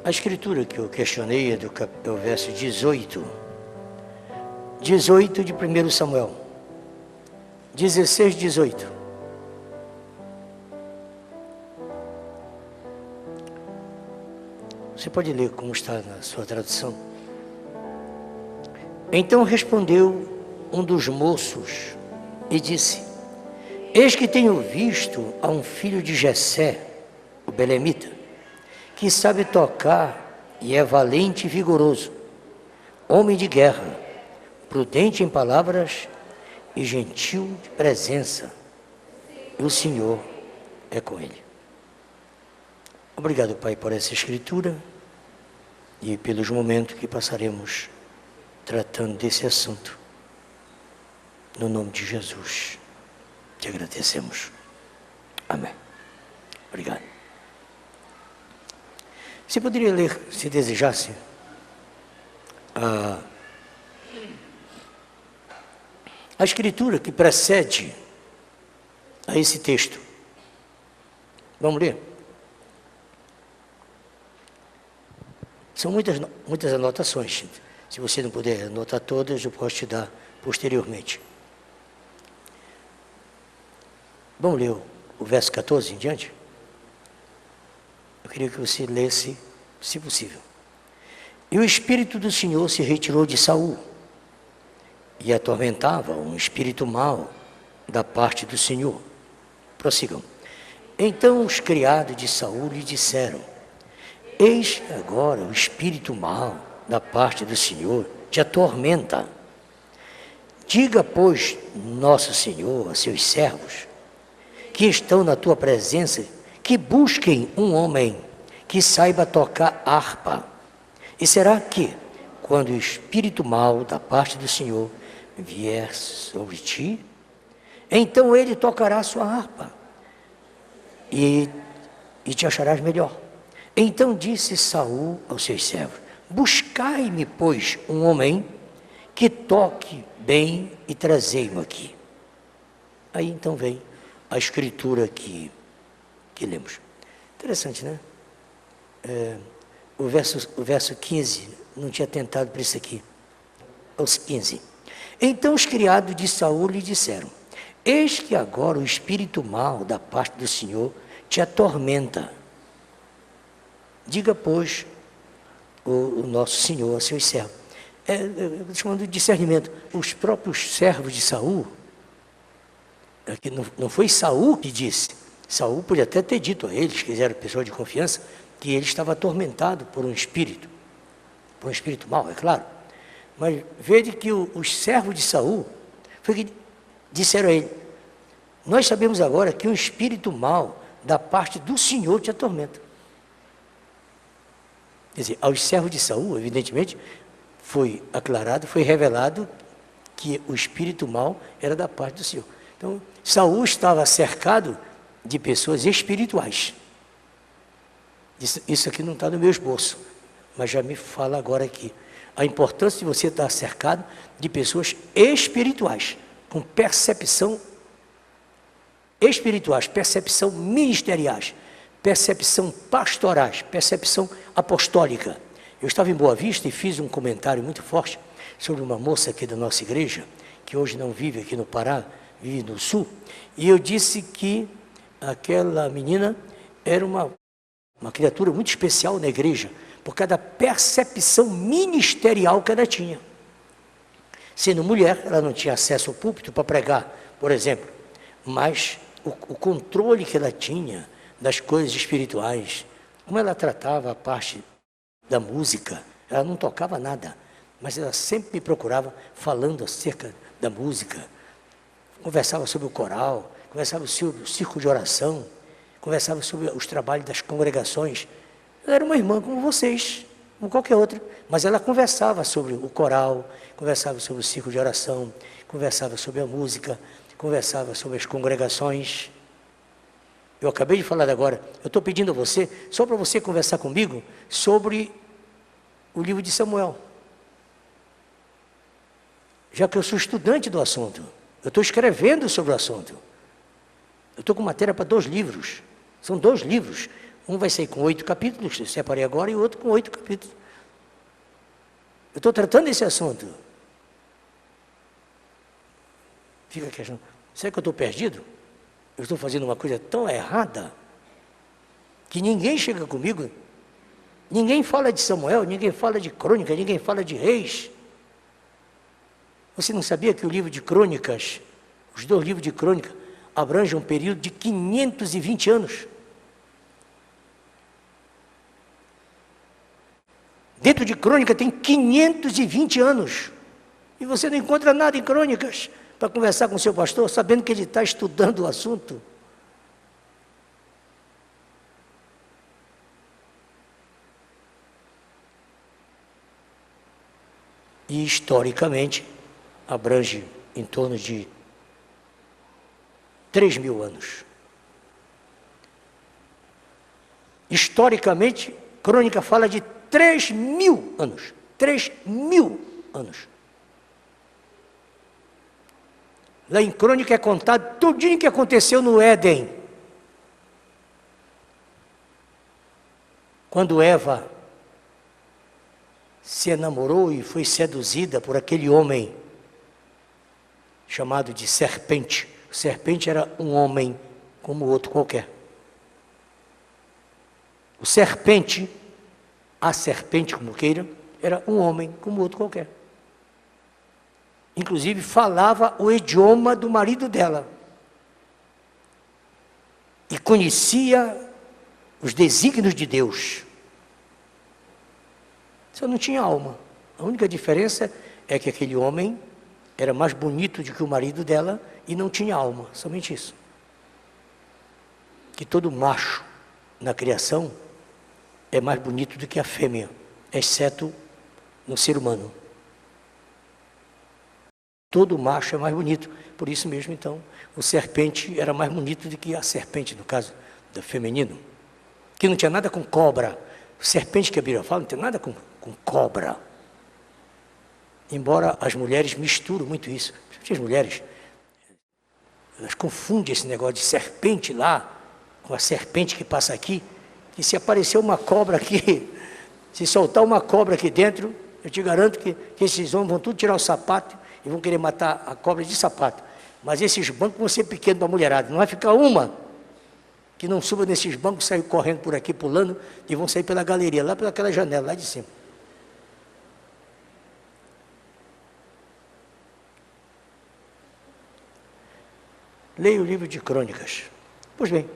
A escritura que eu questionei é do verso 18. 18 de 1 Samuel. 16, 18. Você pode ler como está na sua tradução. Então respondeu um dos moços e disse: eis que tenho visto a um filho de Jessé, o belemita, que sabe tocar e é valente e vigoroso, homem de guerra, prudente em palavras e gentil de presença, e o Senhor é com ele. Obrigado, Pai, por essa escritura e pelos momentos que passaremos tratando desse assunto. No nome de Jesus, te agradecemos. Amém. Obrigado. Você poderia ler, se desejasse, a escritura que precede a esse texto. Vamos ler? São muitas anotações. Se você não puder anotar todas, eu posso te dar posteriormente. Vamos ler o verso 14 em diante? Eu queria que você lesse, se possível. E o Espírito do Senhor se retirou de Saul, e atormentava um espírito mau da parte do Senhor. Prossigam. Então os criados de Saul lhe disseram: eis que agora o espírito mau da parte do Senhor te atormenta. Diga, pois, nosso Senhor a seus servos, que estão na tua presença, que busquem um homem que saiba tocar harpa. E será que, quando o espírito mau da parte do Senhor vier sobre ti, então ele tocará a sua harpa e te acharás melhor. Então disse Saul aos seus servos: buscai-me, pois, um homem que toque bem e trazei-mo aqui. Aí então vem a escritura que lemos. Interessante, né? O verso 15, não tinha tentado para isso aqui. Os 15. Então os criados de Saul lhe disseram: eis que agora o espírito mau da parte do Senhor te atormenta. Diga, pois, o nosso Senhor a seus servos. Chamando de discernimento. Os próprios servos de Saul, não foi Saul que disse. Saul podia até ter dito a eles, que eles eram pessoas de confiança, que ele estava atormentado por um espírito mau, é claro. Mas veja que os servos de Saul foi que disseram a ele: nós sabemos agora que um espírito mau da parte do Senhor te atormenta. Quer dizer, aos servos de Saul, evidentemente, foi aclarado, foi revelado que o espírito mau era da parte do Senhor. Então, Saul estava cercado de pessoas espirituais. Isso aqui não está no meu esboço, mas já me fala agora aqui. A importância de você estar cercado de pessoas espirituais, com percepção espirituais, percepção ministeriais, percepção pastorais, percepção apostólica. Eu estava em Boa Vista e fiz um comentário muito forte sobre uma moça aqui da nossa igreja, que hoje não vive aqui no Pará, vive no Sul, e eu disse que aquela menina era uma criatura muito especial na igreja, por causa da percepção ministerial que ela tinha. Sendo mulher, ela não tinha acesso ao púlpito para pregar, por exemplo, mas o controle que ela tinha das coisas espirituais, como ela tratava a parte da música, ela não tocava nada, mas ela sempre me procurava falando acerca da música, conversava sobre o coral, conversava sobre o círculo de oração, conversava sobre os trabalhos das congregações. Ela era uma irmã como vocês, como qualquer outra, mas ela conversava sobre o coral, conversava sobre o círculo de oração, conversava sobre a música, conversava sobre as congregações. Eu acabei de falar agora, eu estou pedindo a você, só para você conversar comigo, sobre o livro de Samuel. Já que eu sou estudante do assunto, eu estou escrevendo sobre o assunto. Eu estou com matéria para 2 livros, são 2 livros. Um vai sair com 8 capítulos, eu separei agora, e o outro com 8 capítulos. Eu estou tratando esse assunto. Fica a questão, será que eu estou perdido? Eu estou fazendo uma coisa tão errada, que ninguém chega comigo, ninguém fala de Samuel, ninguém fala de crônica, ninguém fala de reis. Você não sabia que o livro de crônicas, os 2 livros de crônica, abrangem um período de 520 anos? Dentro de crônica tem 520 anos. E você não encontra nada em crônicas para conversar com o seu pastor, sabendo que ele está estudando o assunto. E historicamente abrange em torno de 3.000 anos. Historicamente, crônica fala de 3.000 anos. 3.000 anos. Lá em crônica é contado tudinho que aconteceu no Éden. Quando Eva se enamorou e foi seduzida por aquele homem chamado de serpente. O serpente era um homem como outro qualquer. O serpente, a serpente como queira, era um homem como outro qualquer. Inclusive falava o idioma do marido dela. E conhecia os desígnios de Deus. Só não tinha alma. A única diferença é que aquele homem era mais bonito do que o marido dela e não tinha alma, somente isso. Que todo macho na criação é mais bonito do que a fêmea, exceto no ser humano. Todo macho é mais bonito, por isso mesmo então, o serpente era mais bonito do que a serpente, no caso do feminino, que não tinha nada com cobra. O serpente que a Bíblia fala não tem nada com cobra. Embora as mulheres misturam muito isso, principalmente as mulheres, elas confundem esse negócio de serpente lá, com a serpente que passa aqui, que se aparecer uma cobra aqui, se soltar uma cobra aqui dentro, eu te garanto que esses homens vão tudo tirar o sapato e vão querer matar a cobra de sapato. Mas esses bancos vão ser pequenos para a mulherada, não vai ficar uma que não suba nesses bancos, sair correndo por aqui, pulando, e vão sair pela galeria, lá pelaquela janela, lá de cima. Leia o livro de crônicas. Pois bem.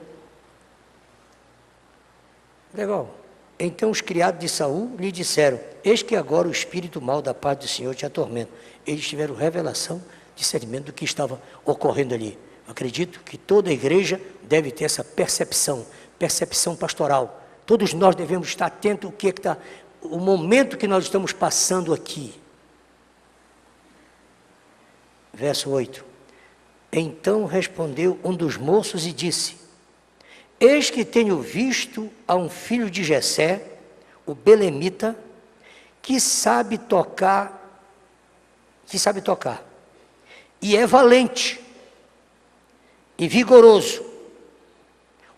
Legal. Então os criados de Saul lhe disseram: eis que agora o espírito mau da parte do Senhor te atormenta. Eles tiveram revelação, discernimento do que estava ocorrendo ali. Acredito que toda a igreja deve ter essa percepção pastoral. Todos nós devemos estar atentos ao que está, o momento que nós estamos passando aqui. Verso 8. Então respondeu um dos moços e disse: eis que tenho visto a um filho de Jessé, o belemita, que sabe tocar, e é valente, e vigoroso,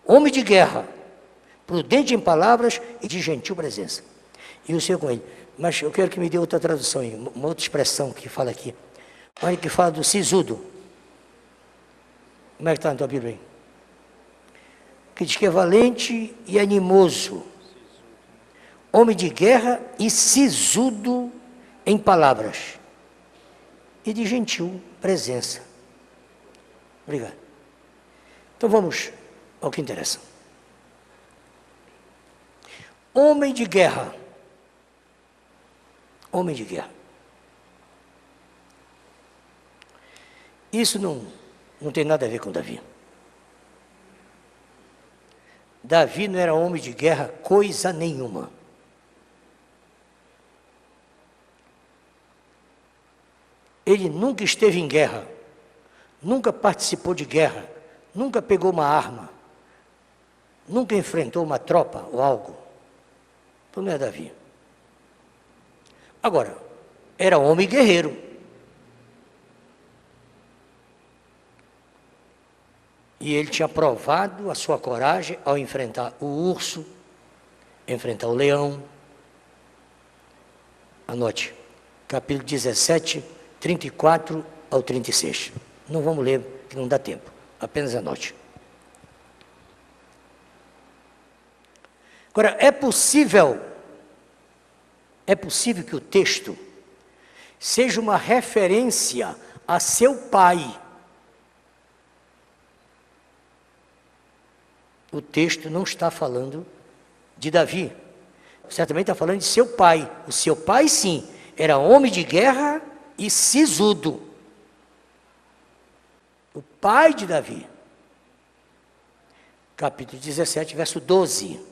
homem de guerra, prudente em palavras e de gentil presença. E o Senhor com ele. Mas eu quero que me dê outra tradução, uma outra expressão que fala aqui. Olha que fala do sisudo. Como é que está na tua Bíblia aí? Que diz que é valente e animoso, homem de guerra e sisudo em palavras, e de gentil presença. Obrigado. Então vamos ao que interessa. Homem de guerra. Homem de guerra. Isso não tem nada a ver com Davi. Davi não era homem de guerra coisa nenhuma. Ele nunca esteve em guerra, nunca participou de guerra, nunca pegou uma arma, nunca enfrentou uma tropa ou algo. Então não é Davi. Agora, era homem guerreiro. E ele tinha provado a sua coragem ao enfrentar o urso, enfrentar o leão. Anote, capítulo 17, 34 ao 36. Não vamos ler, que não dá tempo. Apenas anote. Agora, é possível que o texto seja uma referência a seu pai. O texto não está falando de Davi. Certamente está falando de seu pai. O seu pai, sim, era homem de guerra e sisudo. O pai de Davi. Capítulo 17, verso 12.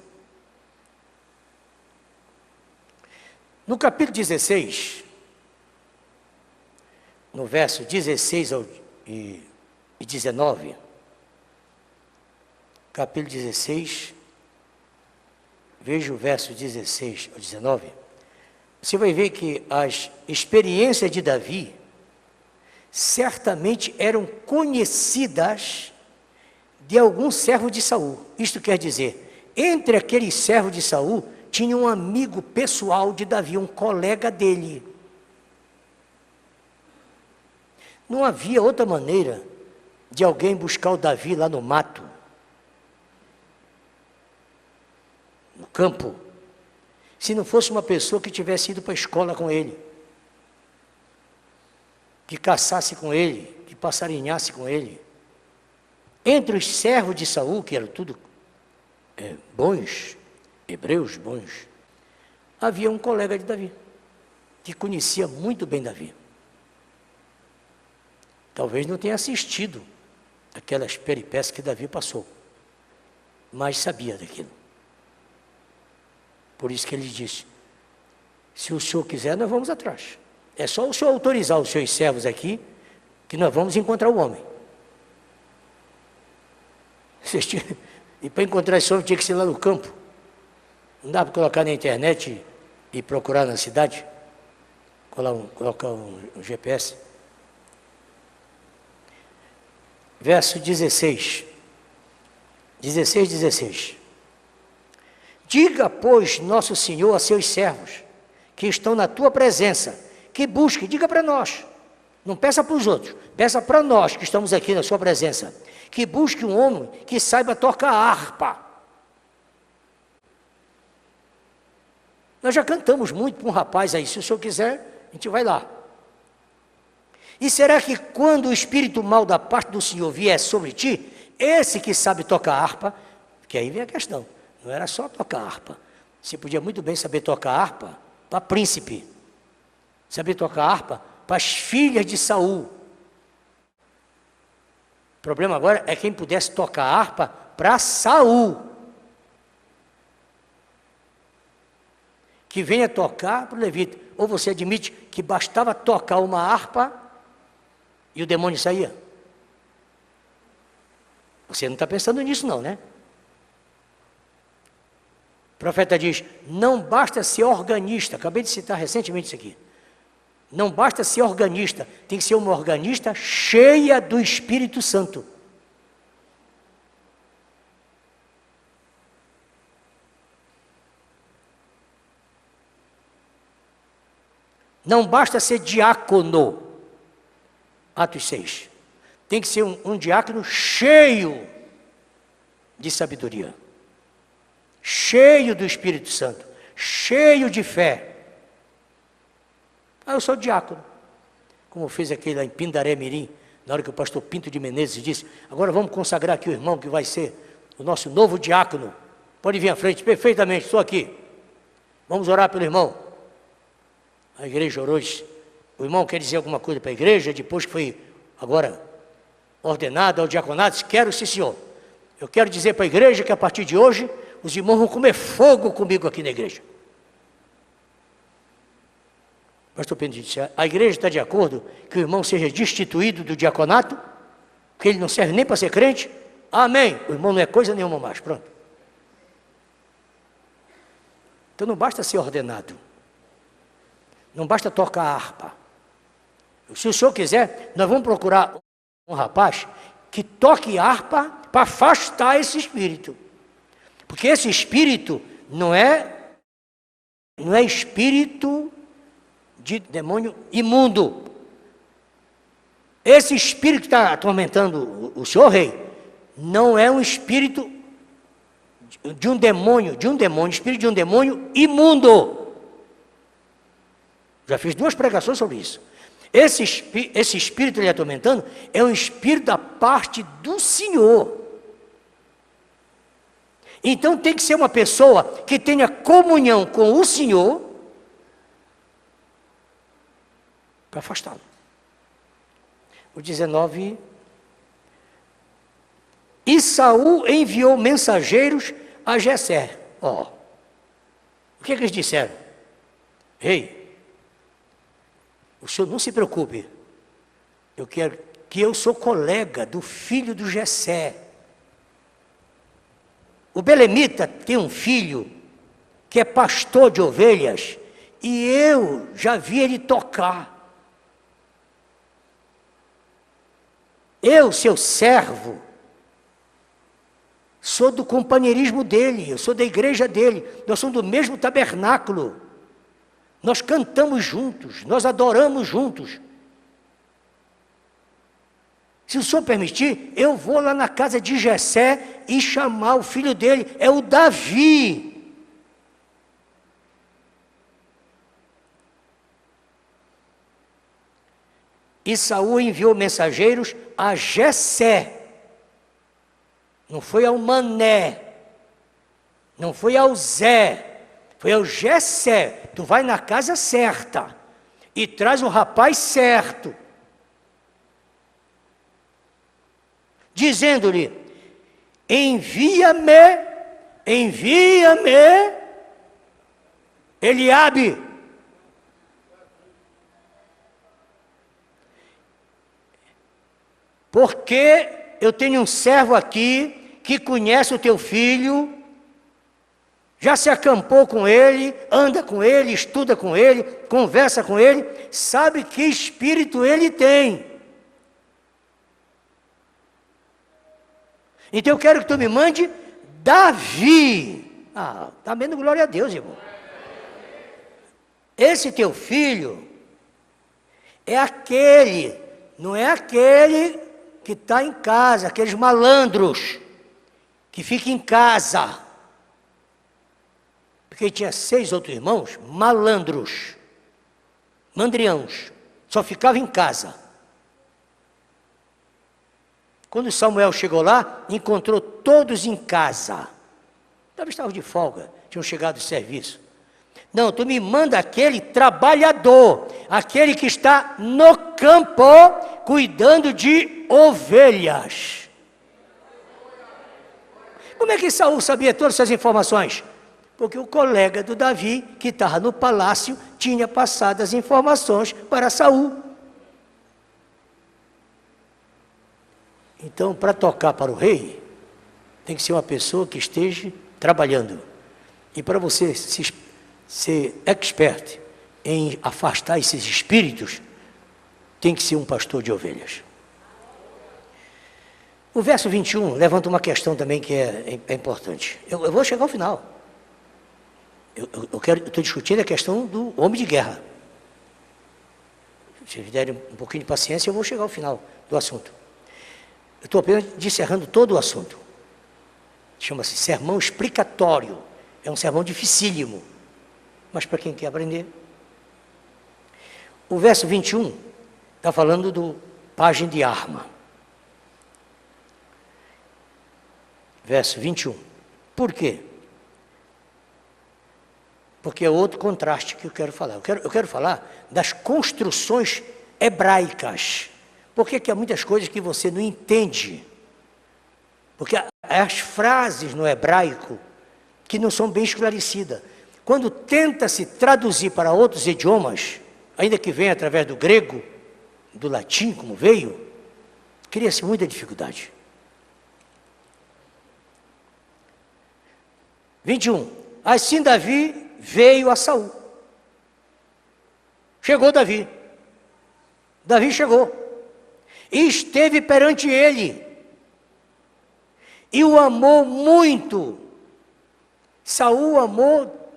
No capítulo 16, no verso 16 e 19, capítulo 16, veja o verso 16 ao 19, você vai ver que as experiências de Davi certamente eram conhecidas de algum servo de Saul. Isto quer dizer, entre aqueles servos de Saul, tinha um amigo pessoal de Davi, um colega dele. Não havia outra maneira de alguém buscar o Davi lá no mato, no campo, se não fosse uma pessoa que tivesse ido para a escola com ele, que caçasse com ele, que passarinhasse com ele. Entre os servos de Saul, que eram tudo bons, hebreus bons, havia um colega de Davi, que conhecia muito bem Davi. Talvez não tenha assistido aquelas peripécias que Davi passou, mas sabia daquilo. Por isso que ele disse, se o senhor quiser, nós vamos atrás. É só o senhor autorizar os seus servos aqui, que nós vamos encontrar o homem. E para encontrar esse homem tinha que ser lá no campo. Não dá para colocar na internet e procurar na cidade? Colocar um GPS. Verso 16. 16. Diga, pois, nosso Senhor a seus servos, que estão na tua presença, que busquem, diga para nós, não peça para os outros, peça para nós que estamos aqui na sua presença, que busque um homem que saiba tocar harpa. Nós já cantamos muito para um rapaz aí, se o senhor quiser, a gente vai lá. E será que quando o espírito mau da parte do Senhor vier sobre ti, esse que sabe tocar harpa, porque aí vem a questão, não era só tocar harpa, você podia muito bem saber tocar harpa para príncipe, saber tocar harpa para as filhas de Saul. O problema agora é quem pudesse tocar harpa para Saul, que venha tocar para o levita. Ou você admite que bastava tocar uma harpa e o demônio saía? Você não está pensando nisso não, né? O profeta diz, não basta ser organista, acabei de citar recentemente isso aqui. Não basta ser organista, tem que ser uma organista cheia do Espírito Santo. Não basta ser diácono, Atos 6. Tem que ser um diácono cheio de sabedoria, cheio do Espírito Santo, cheio de fé. Eu sou diácono, como fez aquele lá em Pindaré Mirim, na hora que o pastor Pinto de Menezes disse, agora vamos consagrar aqui o irmão que vai ser o nosso novo diácono. Pode vir à frente, perfeitamente, estou aqui. Vamos orar pelo irmão. A igreja orou, o irmão quer dizer alguma coisa para a igreja, depois que foi agora ordenado ao diaconato, disse, quero sim senhor. Eu quero dizer para a igreja que a partir de hoje, os irmãos vão comer fogo comigo aqui na igreja. Pastor Pedro disse, a igreja está de acordo que o irmão seja destituído do diaconato, que ele não serve nem para ser crente? Amém. O irmão não é coisa nenhuma mais, pronto. Então não basta ser ordenado, não basta tocar harpa. Se o senhor quiser, nós vamos procurar um rapaz que toque harpa para afastar esse espírito. Porque esse espírito não é espírito de demônio imundo. Esse espírito que está atormentando o senhor rei, não é um espírito de um demônio, espírito de um demônio imundo. Já fiz 2 pregações sobre isso. Esse espírito lhe atormentando é um espírito da parte do Senhor. Então tem que ser uma pessoa que tenha comunhão com o Senhor para afastá-lo. O 19. E Saul enviou mensageiros a Jessé. O que eles disseram? Rei, o senhor não se preocupe. Eu quero que eu sou colega do filho do Jessé. O belemita tem um filho que é pastor de ovelhas e eu já vi ele tocar. Eu, seu servo, sou do companheirismo dele, eu sou da igreja dele, nós somos do mesmo tabernáculo, nós cantamos juntos, nós adoramos juntos. Se o senhor permitir, eu vou lá na casa de Jessé e chamar o filho dele, é o Davi. E Saul enviou mensageiros a Jessé. Não foi ao Mané, não foi ao Zé, foi ao Jessé. Tu vai na casa certa e traz o rapaz certo. Dizendo-lhe, envia-me, Eliabe. Porque eu tenho um servo aqui que conhece o teu filho, já se acampou com ele, anda com ele, estuda com ele, conversa com ele, sabe que espírito ele tem. Então eu quero que tu me mande Davi. Está vendo, glória a Deus, irmão. Esse teu filho é aquele, não é aquele que está em casa, aqueles malandros que ficam em casa. Porque ele tinha 6 outros irmãos, malandros, mandriãos, só ficavam em casa. Quando Samuel chegou lá, encontrou todos em casa. Talvez estavam de folga, tinham chegado de serviço. Não, tu me manda aquele trabalhador, aquele que está no campo, cuidando de ovelhas. Como é que Saul sabia todas essas informações? Porque o colega do Davi, que estava no palácio, tinha passado as informações para Saul. Então, para tocar para o rei, tem que ser uma pessoa que esteja trabalhando. E para você ser expert em afastar esses espíritos, tem que ser um pastor de ovelhas. O verso 21 levanta uma questão também que é importante. Eu vou chegar ao final. Eu estou discutindo a questão do homem de guerra. Se derem um pouquinho de paciência, eu vou chegar ao final do assunto. Eu estou apenas discerrando todo o assunto. Chama-se sermão explicatório. É um sermão dificílimo. Mas para quem quer aprender. O verso 21 está falando do pajem de arma. Verso 21. Por quê? Porque é outro contraste que eu quero falar. Eu quero falar das construções hebraicas. Por que há muitas coisas que você não entende? Porque as frases no hebraico que não são bem esclarecidas. Quando tenta-se traduzir para outros idiomas, ainda que venha através do grego, do latim, como veio, cria-se muita dificuldade. 21. Assim Davi veio a Saul. Chegou Davi. Davi chegou. E esteve perante ele. e o amou muito. Saul amou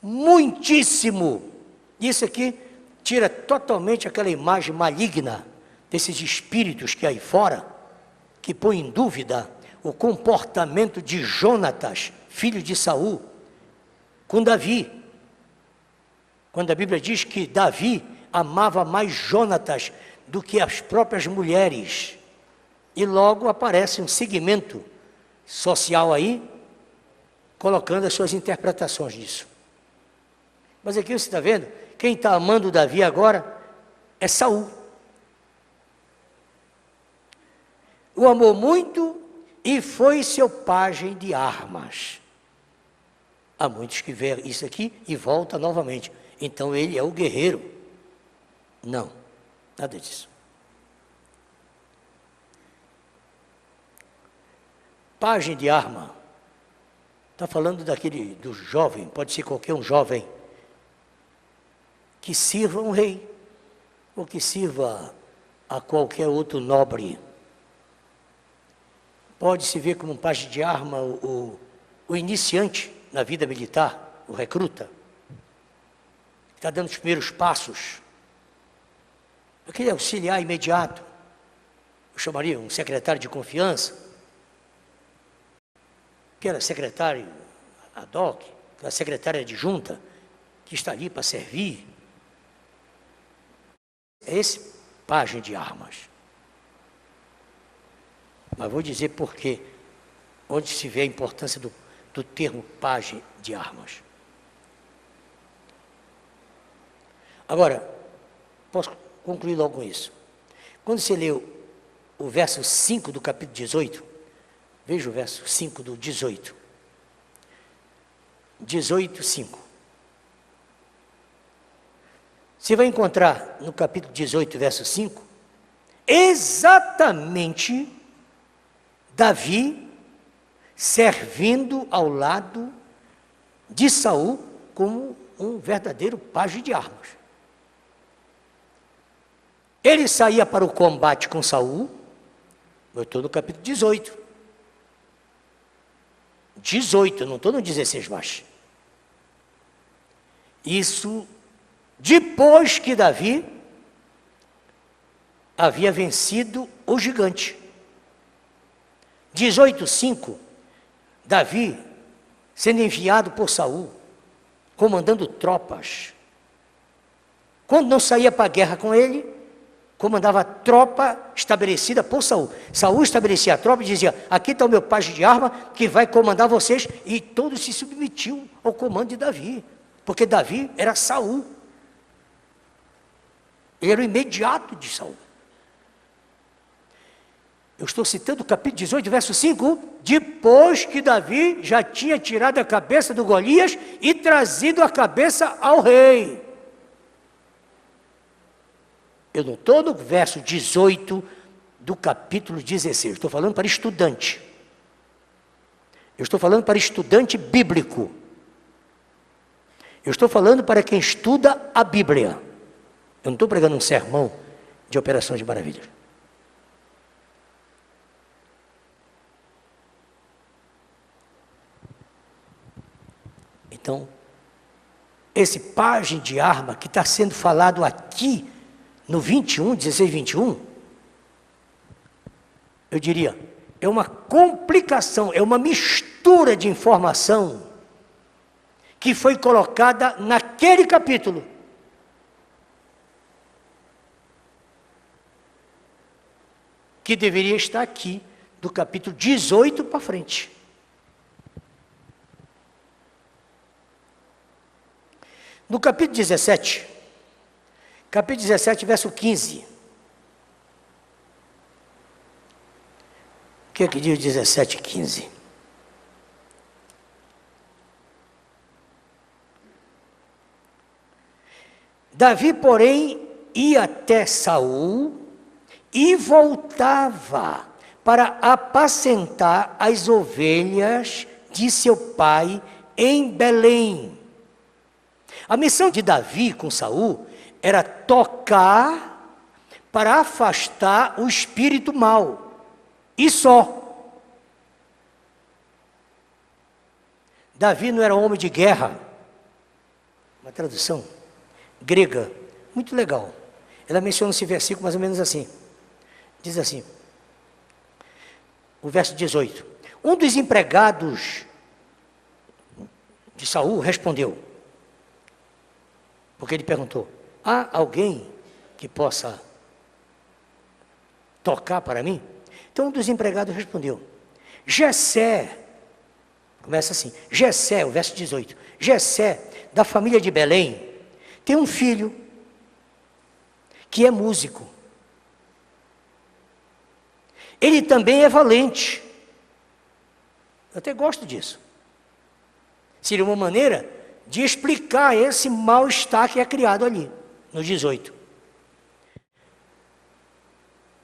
muitíssimo. Isso aqui tira totalmente aquela imagem maligna desses espíritos que aí fora, que põe em dúvida o comportamento de Jonatas, filho de Saul, com Davi. Quando a Bíblia diz que Davi amava mais Jonatas do que as próprias mulheres. E logo aparece um segmento social aí, colocando as suas interpretações disso. Mas aqui você está vendo, quem está amando Davi agora é Saul. O amou muito e foi seu pajem de armas. Há muitos que veem isso aqui e volta novamente. Então ele é o guerreiro. Não, nada disso. Pajem de arma. Está falando do jovem, pode ser qualquer um jovem, que sirva um rei, ou que sirva a qualquer outro nobre. Pode-se ver como um pajem de arma o iniciante na vida militar, o recruta, que está dando os primeiros passos, aquele auxiliar imediato, eu chamaria um secretário de confiança, que era secretário ad hoc, aquela secretária adjunta, que está ali para servir. É esse pajem de armas. Mas vou dizer por quê, onde se vê a importância do termo pajem de armas. Agora, posso concluir logo com isso. Quando você lê o verso 5 do capítulo 18, veja o verso 5 do 18. 18, 5. Você vai encontrar no capítulo 18, verso 5, exatamente Davi servindo ao lado de Saul como um verdadeiro pajem de armas. Ele saía para o combate com Saul, eu estou no capítulo 18. 18, não estou no 16 mais. Isso depois que Davi havia vencido o gigante. 18:5, Davi sendo enviado por Saul, comandando tropas. Quando não saía para a guerra com ele, comandava a tropa estabelecida por Saul. Saul estabelecia a tropa e dizia: aqui está o meu pajem de arma que vai comandar vocês. E todos se submetiam ao comando de Davi, porque Davi era Saul. Ele era o imediato de Saul. Eu estou citando o capítulo 18, verso 5, depois que Davi já tinha tirado a cabeça do Golias e trazido a cabeça ao rei. Eu não estou no verso 18 do capítulo 16, estou falando para estudante. Eu estou falando para estudante bíblico. Eu estou falando para quem estuda a Bíblia. Eu não estou pregando um sermão de operações de maravilhas. Então, esse pajem de arma que está sendo falado aqui, no 21, 16, 21, eu diria, é uma complicação, é uma mistura de informação que foi colocada naquele capítulo. Que deveria estar aqui, do capítulo 18 para frente. No capítulo 17, verso 15. O que é que diz 17, 15? Davi, porém, ia até Saul e voltava para apacentar as ovelhas de seu pai em Belém. A missão de Davi com Saul era tocar para afastar o espírito mau, e só. Davi não era homem de guerra. Uma tradução grega, muito legal. Ela menciona esse versículo mais ou menos assim. Diz assim, o verso 18. Um dos empregados de Saul respondeu, porque ele perguntou, há alguém que possa tocar para mim? Então um dos empregados respondeu, Jessé, começa assim, Jessé, o verso 18, Jessé, da família de Belém, tem um filho que é músico. Ele também é valente. Eu até gosto disso. Seria uma maneira de explicar esse mal-estar que é criado ali, no 18.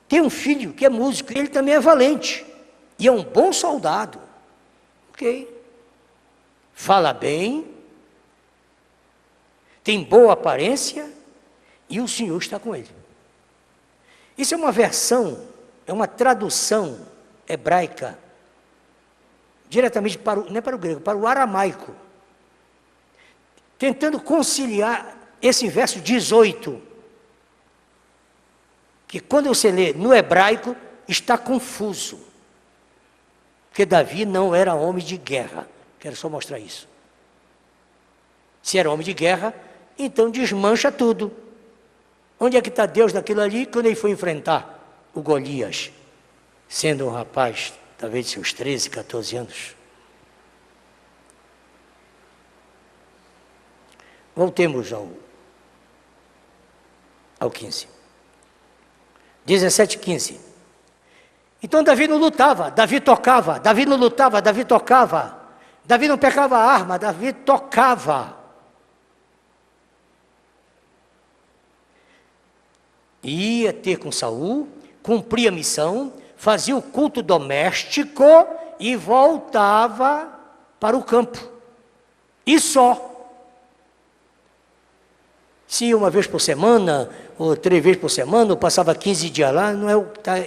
Tem um filho que é músico, ele também é valente. E é um bom soldado. Ok. Fala bem. Tem boa aparência. E o Senhor está com ele. Isso é uma versão, é uma tradução hebraica, diretamente para o, não é para o grego, para o aramaico, tentando conciliar esse verso 18, que quando você lê no hebraico, está confuso, porque Davi não era homem de guerra, quero só mostrar isso. Se era homem de guerra, então desmancha tudo. Onde é que está Deus naquilo ali, quando ele foi enfrentar o Golias, sendo um rapaz, talvez de seus 13, 14 anos? Voltemos ao 15. 17, 15. Então Davi não lutava, Davi tocava, Davi não lutava, Davi tocava. Davi não pegava a arma, Davi tocava. Ia ter com Saul, cumpria a missão, fazia o culto doméstico e voltava para o campo. E só. Se ia uma vez por semana, ou 3 vezes por semana, ou passava 15 dias lá, não é o que está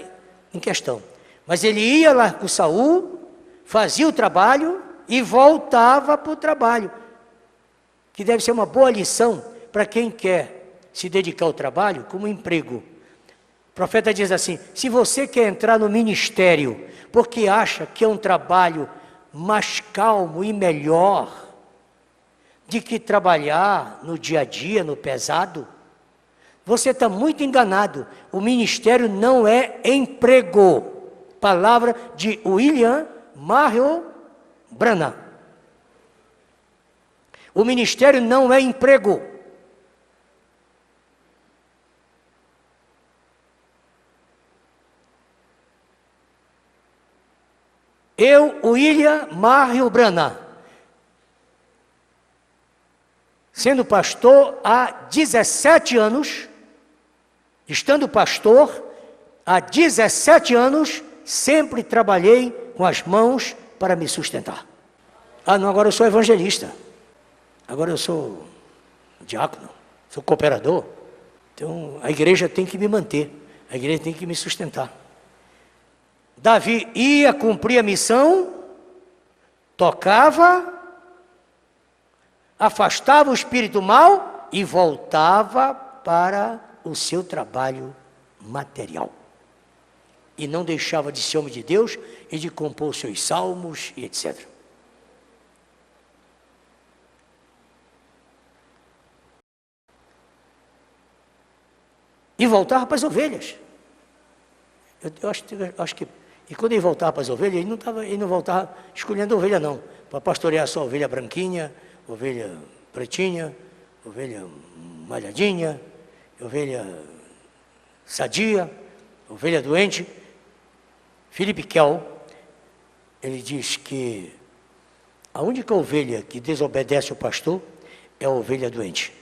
em questão. Mas ele ia lá com Saul, fazia o trabalho e voltava para o trabalho. Que deve ser uma boa lição para quem quer se dedicar ao trabalho como emprego. O profeta diz assim, se você quer entrar no ministério, porque acha que é um trabalho mais calmo e melhor, de que trabalhar no dia a dia, no pesado, você está muito enganado. O ministério não é emprego. Palavra de William Marion Branham. O ministério não é emprego. Eu, William Marion Branham, sendo pastor há 17 anos, estando pastor há 17 anos, sempre trabalhei com as mãos para me sustentar. Ah, não, agora eu sou evangelista. Agora eu sou diácono, sou cooperador. Então a igreja tem que me manter, a igreja tem que me sustentar. Davi ia cumprir a missão, tocava, afastava o espírito mal e voltava para o seu trabalho material. E não deixava de ser homem de Deus e de compor os seus salmos e etc. E voltava para as ovelhas. Eu acho que... E quando ele voltava para as ovelhas, ele não voltava escolhendo ovelha não, para pastorear só ovelha branquinha, ovelha pretinha, ovelha malhadinha, ovelha sadia, ovelha doente. Philip Kell, ele diz que a única ovelha que desobedece ao pastor é a ovelha doente.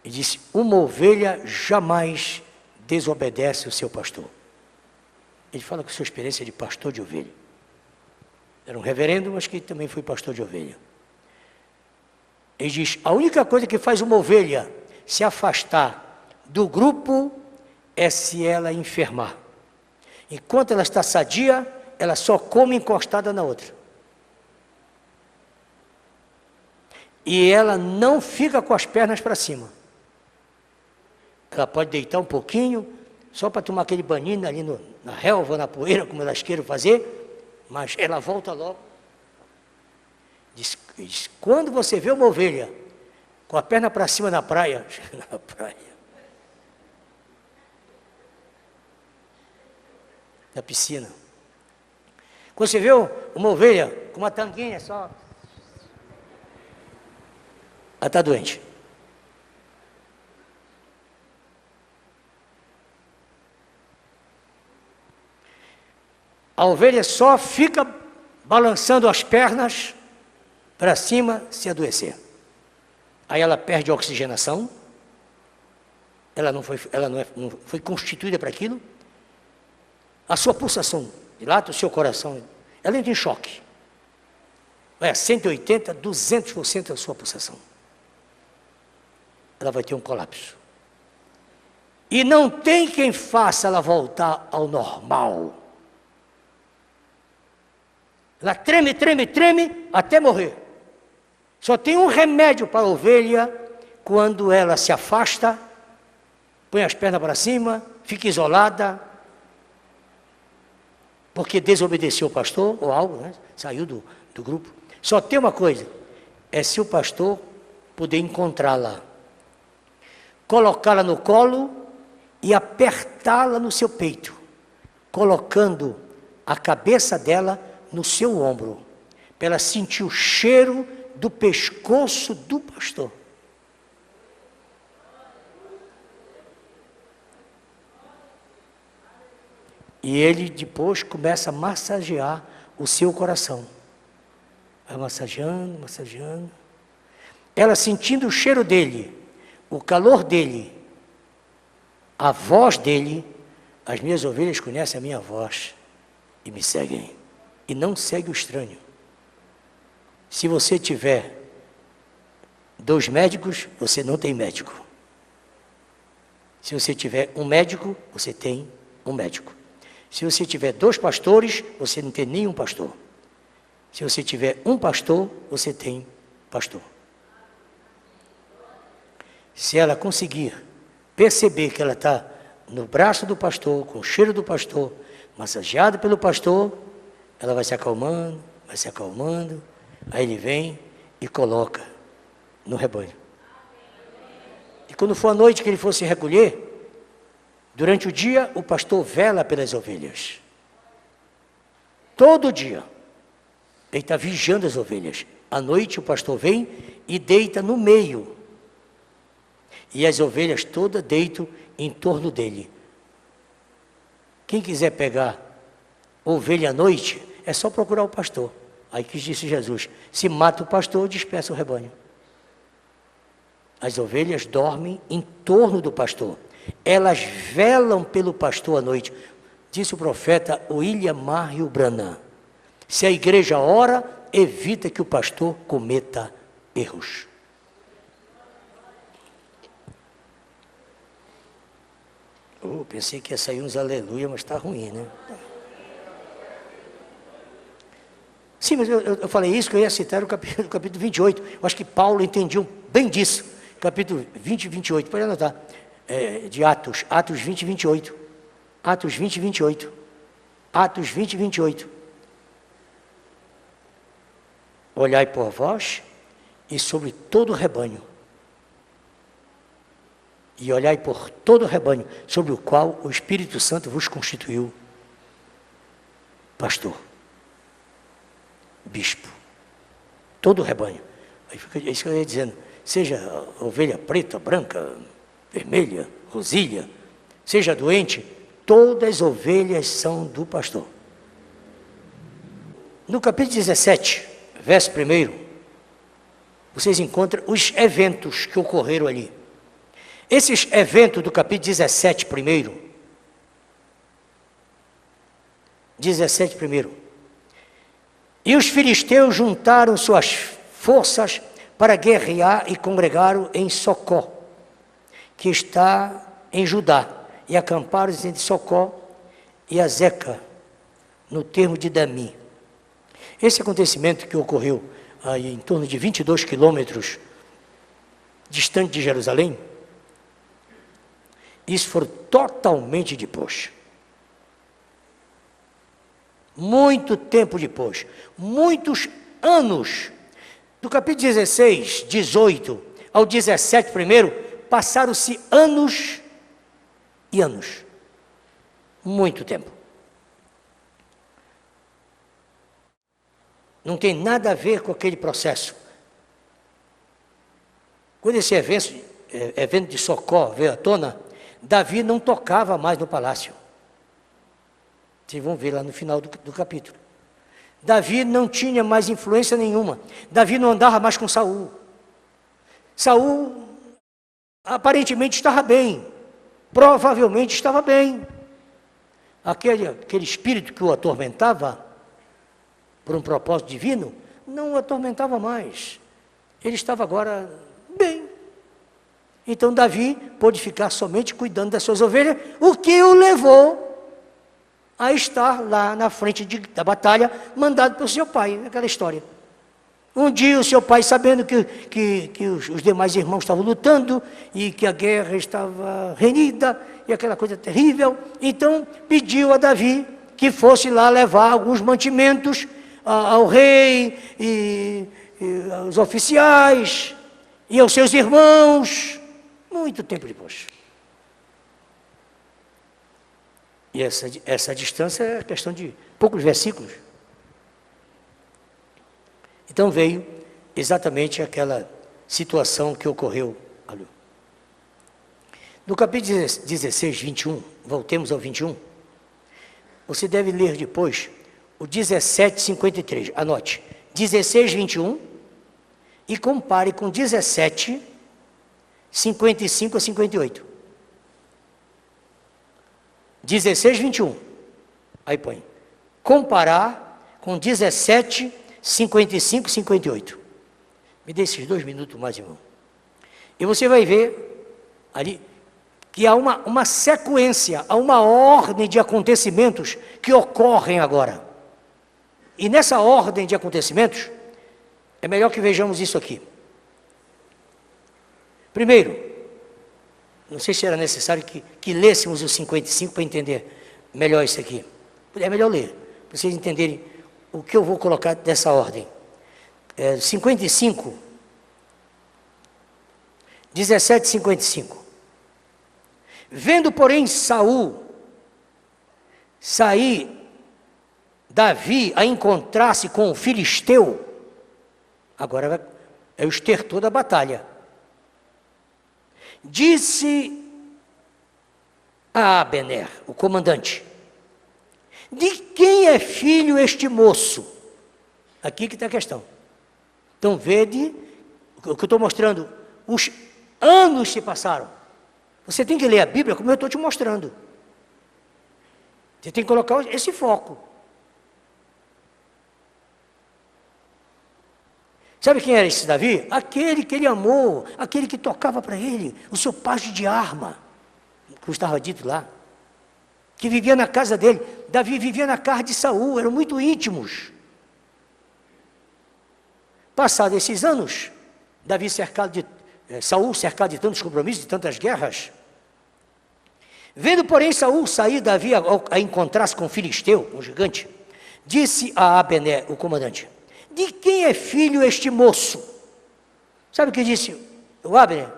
Ele disse, uma ovelha jamais desobedece o seu pastor. Ele fala com sua experiência de pastor de ovelha. Era um reverendo, mas que também foi pastor de ovelha. Ele diz, a única coisa que faz uma ovelha se afastar do grupo é se ela enfermar. Enquanto ela está sadia, ela só come encostada na outra. E ela não fica com as pernas para cima. Ela pode deitar um pouquinho, só para tomar aquele banhinho ali na relva, na poeira, como elas queiram fazer, mas ela volta logo. Diz, quando você vê uma ovelha com a perna para cima na praia, na piscina, quando você vê uma ovelha com uma tanguinha só, ela está doente. A ovelha só fica balançando as pernas para cima se adoecer. Aí ela perde a oxigenação, ela não foi constituída para aquilo, a sua pulsação dilata o seu coração, ela entra em choque. Vai a 180%, 200% da sua pulsação. Ela vai ter um colapso. E não tem quem faça ela voltar ao normal. Ela treme, treme, treme até morrer. Só tem um remédio para a ovelha quando ela se afasta, põe as pernas para cima, fica isolada, porque desobedeceu o pastor ou algo, né? Saiu do grupo. Só tem uma coisa, é se o pastor poder encontrá-la, colocá-la no colo e apertá-la no seu peito, colocando a cabeça dela no seu ombro, para ela sentir o cheiro do pescoço do pastor. E ele depois começa a massagear o seu coração. Vai massageando, massageando. Ela sentindo o cheiro dele, o calor dele, a voz dele. As minhas ovelhas conhecem a minha voz e me seguem. E não segue o estranho. Se você tiver 2 médicos, você não tem médico. Se você tiver um médico, você tem um médico. Se você tiver 2 pastores, você não tem nenhum pastor. Se você tiver um pastor, você tem pastor. Se ela conseguir perceber que ela está no braço do pastor, com o cheiro do pastor, massageada pelo pastor, ela vai se acalmando, aí ele vem e coloca no rebanho. E quando for a noite que ele for se recolher, durante o dia o pastor vela pelas ovelhas. Todo dia. Ele está vigiando as ovelhas. À noite o pastor vem e deita no meio. E as ovelhas todas deitam em torno dele. Quem quiser pegar ovelha à noite, é só procurar o pastor. Aí que disse Jesus, se mata o pastor, dispersa o rebanho. As ovelhas dormem em torno do pastor. Elas velam pelo pastor à noite. Disse o profeta William Mario Branham. Se a igreja ora, evita que o pastor cometa erros. Pensei que ia sair uns aleluia, mas está ruim, né? Sim, mas eu falei isso, que eu ia citar o capítulo 28. Eu acho que Paulo entendia bem disso. Capítulo 20 e 28, pode anotar. De Atos 20 e 28. Atos 20 e 28. Atos 20 e 28. Olhai por vós e sobre todo o rebanho. E olhai por todo o rebanho, sobre o qual o Espírito Santo vos constituiu pastor, bispo, todo o rebanho. É isso que eu ia dizendo, seja ovelha preta, branca, vermelha, rosilha, seja doente, todas as ovelhas são do pastor. No capítulo 17, verso 1, vocês encontram os eventos que ocorreram ali. Esses eventos do capítulo 17, 1. E os filisteus juntaram suas forças para guerrear e congregaram em Socó, que está em Judá, e acamparam entre Socó e Azeca, no termo de Damim. Esse acontecimento que ocorreu aí em torno de 22 quilômetros distante de Jerusalém. Isso foi totalmente depois. Muito tempo depois. Muitos anos. Do capítulo 16, 18 ao 17 primeiro, passaram-se anos e anos. Muito tempo. Não tem nada a ver com aquele processo. Quando esse evento de Socó veio à tona, Davi não tocava mais no palácio. Vocês vão ver lá no final do capítulo. Davi não tinha mais influência nenhuma. Davi não andava mais com Saul. Saul aparentemente estava bem. Provavelmente estava bem. Aquele espírito que o atormentava, por um propósito divino, não o atormentava mais. Ele estava agora bem. Então Davi pôde ficar somente cuidando das suas ovelhas, o que o levou a estar lá na frente da batalha, mandado pelo seu pai, aquela história. Um dia o seu pai, sabendo que os demais irmãos estavam lutando, e que a guerra estava renhida, e aquela coisa terrível, então pediu a Davi que fosse lá levar alguns mantimentos ao rei, e aos oficiais, e aos seus irmãos, muito tempo depois. E essa distância é questão de poucos versículos. Então veio exatamente aquela situação que ocorreu ali. No capítulo 16, 21, voltemos ao 21, você deve ler depois o 17, 53, anote, 16, 21, e compare com 17, 55 a 58. 16, 21. Aí põe. Comparar com 17, 55 e 58. Me dê esses 2 minutos mais, irmão. E você vai ver ali que há uma sequência, há uma ordem de acontecimentos que ocorrem agora. E nessa ordem de acontecimentos, é melhor que vejamos isso aqui. Primeiro, não sei se era necessário que lêssemos o 55 para entender melhor isso aqui. É melhor ler, para vocês entenderem o que eu vou colocar dessa ordem. 55, 17, 55. Vendo, porém, Saul sair Davi a encontrar-se com o filisteu, agora é o estertor da batalha. Disse a Abner, o comandante: de quem é filho este moço? Aqui que está a questão. Então, vede o que eu estou mostrando. Os anos se passaram. Você tem que ler a Bíblia como eu estou te mostrando. Você tem que colocar esse foco. Sabe quem era esse Davi? Aquele que ele amou, aquele que tocava para ele, o seu pajem de arma, como estava dito lá, que vivia na casa dele. Davi vivia na casa de Saul, eram muito íntimos. Passados esses anos, Saul cercado de tantos compromissos, de tantas guerras, vendo, porém, Saul sair Davi a encontrar-se com o filisteu, um gigante, disse a Abner, o comandante: de quem é filho este moço? Sabe o que disse o Abner?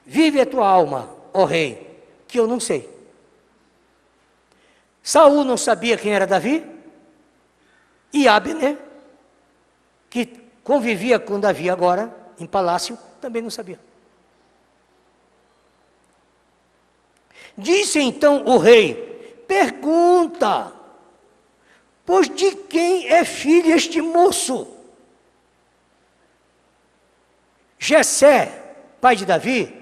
Vive a tua alma, ó rei, que eu não sei. Saul não sabia quem era Davi, e Abner, que convivia com Davi agora, em palácio, também não sabia. Disse então o rei: pergunta, pois de quem é filho este moço? Jessé, pai de Davi,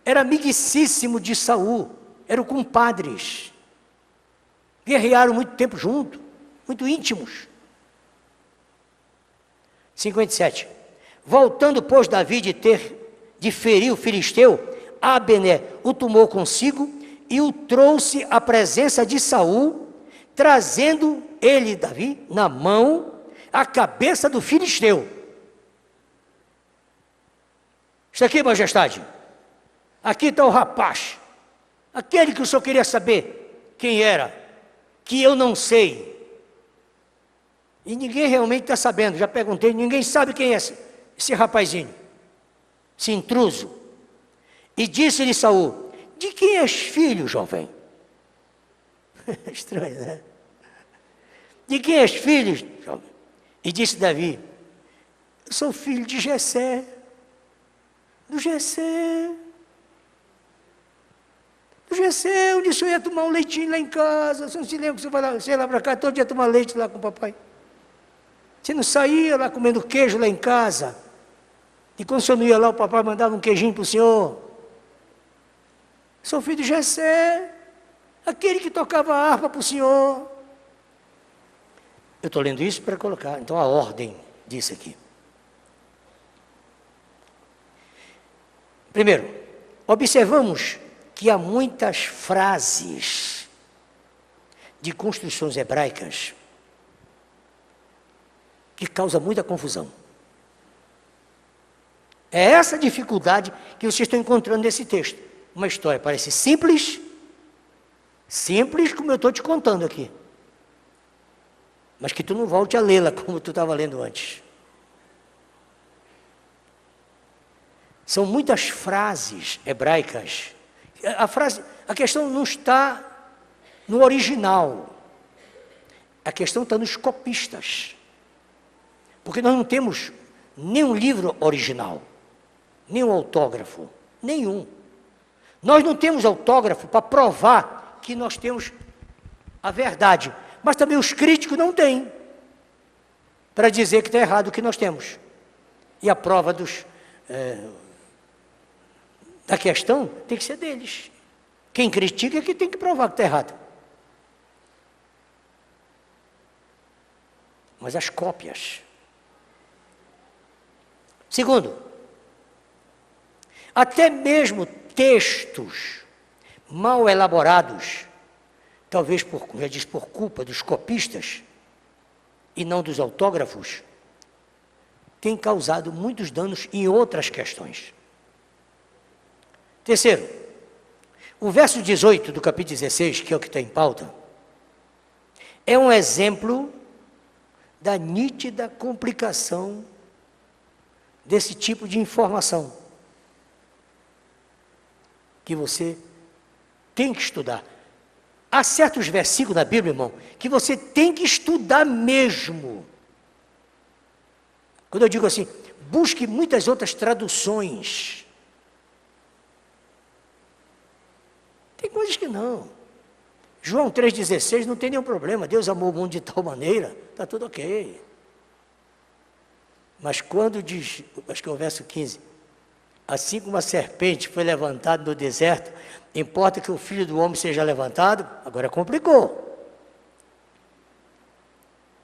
era amicíssimo de Saul, eram compadres, guerrearam muito tempo junto, muito íntimos. 57. Voltando, pois, Davi de ferir o filisteu, Abner o tomou consigo e o trouxe à presença de Saul, trazendo ele, Davi, na mão, a cabeça do filisteu. Está aqui, majestade. Aqui está o rapaz. Aquele que o senhor queria saber quem era. Que eu não sei. E ninguém realmente está sabendo. Já perguntei, ninguém sabe quem é esse rapazinho. Esse intruso. E disse-lhe Saul: de quem és filho, jovem? Estranho, né? De quem és filho, jovem? E disse Davi: eu sou filho de Jessé. Do Jessé. Do Jessé, onde o senhor ia tomar um leitinho lá em casa. Você não se lembra que você ia lá para cá todo dia tomar leite lá com o papai? Você não saía lá comendo queijo lá em casa? E quando o senhor não ia lá, o papai mandava um queijinho para o senhor. Sou filho de Jessé, aquele que tocava a harpa para o senhor. Eu estou lendo isso para colocar, então, a ordem disso aqui. Primeiro, observamos que há muitas frases de construções hebraicas que causam muita confusão. É essa dificuldade que vocês estão encontrando nesse texto. Uma história parece simples, simples como eu estou te contando aqui. Mas que tu não volte a lê-la como tu estava lendo antes. São muitas frases hebraicas. A questão não está no original. A questão está nos copistas. Porque nós não temos nenhum livro original, nenhum autógrafo, nenhum. Nós não temos autógrafo para provar que nós temos a verdade. Mas também os críticos não têm para dizer que está errado o que nós temos. E a prova da questão tem que ser deles. Quem critica é que tem que provar que está errado. Mas as cópias. Segundo, até mesmo textos mal elaborados, talvez por culpa dos copistas e não dos autógrafos, têm causado muitos danos em outras questões. Terceiro, o verso 18 do capítulo 16, que é o que está em pauta, é um exemplo da nítida complicação desse tipo de informação que você tem que estudar. Há certos versículos na Bíblia, irmão, que você tem que estudar mesmo. Quando eu digo assim, busque muitas outras traduções. Tem coisas que não. João 3,16 não tem nenhum problema. Deus amou o mundo de tal maneira, está tudo ok. Mas quando diz, acho que é o verso 15, assim como a serpente foi levantada no deserto, importa que o Filho do Homem seja levantado, agora complicou.